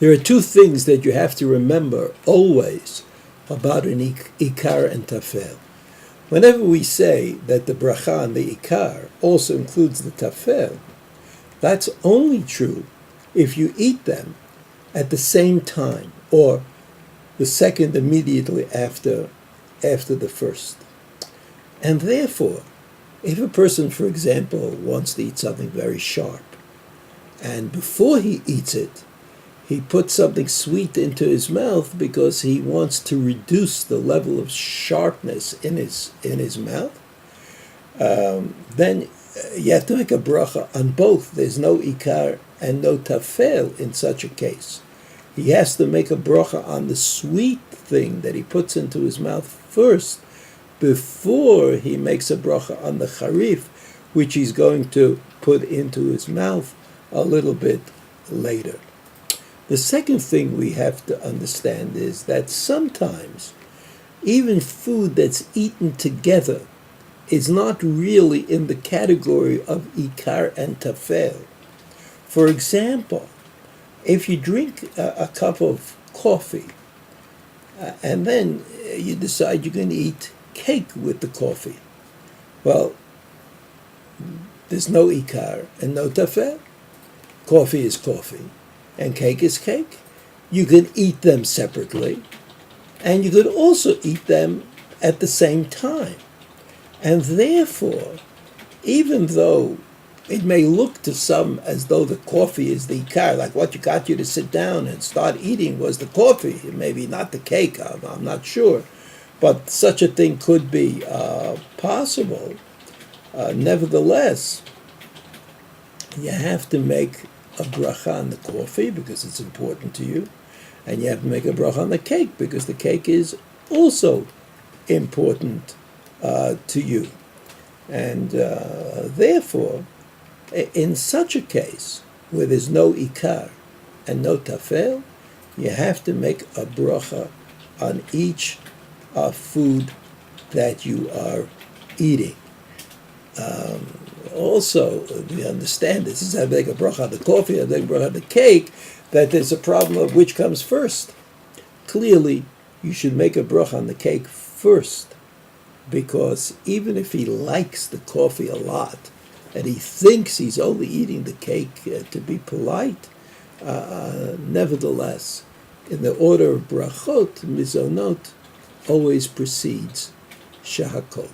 There are two things that you have to remember always about an ikar and tafel. Whenever we say that the bracha and the ikar also includes the tafel, that's only true if you eat them at the same time, or the second immediately after the first. And therefore, if a person, for example, wants to eat something very sharp, and before he eats it, he puts something sweet into his mouth because he wants to reduce the level of sharpness in his mouth, then you have to make a bracha on both. There's no ikar and no tafel in such a case. He has to make a bracha on the sweet thing that he puts into his mouth first, before he makes a bracha on the charif, which he's going to put into his mouth a little bit later. The second thing we have to understand is that sometimes even food that's eaten together is not really in the category of ikar and tafel. For example, if you drink a cup of coffee and then you decide you're going to eat cake with the coffee, well, there's no ikar and no tafel. Coffee is coffee and cake is cake. You can eat them separately, and you could also eat them at the same time. And therefore, even though it may look to some as though the coffee is the ikar, like what got you to sit down and start eating was the coffee, maybe not the cake, I'm not sure, but such a thing could be possible. Nevertheless, you have to make a bracha on the coffee because it's important to you, and you have to make a bracha on the cake because the cake is also important to you. And therefore, in such a case where there's no ikar and no tafel, you have to make a bracha on each food that you are eating. Also, we understand this is how to make a bracha on the coffee, and make a bracha on the cake, that there's a problem of which comes first. Clearly, you should make a bracha on the cake first, because even if he likes the coffee a lot, and he thinks he's only eating the cake to be polite, nevertheless, in the order of brachot, mizonot always precedes shahakol.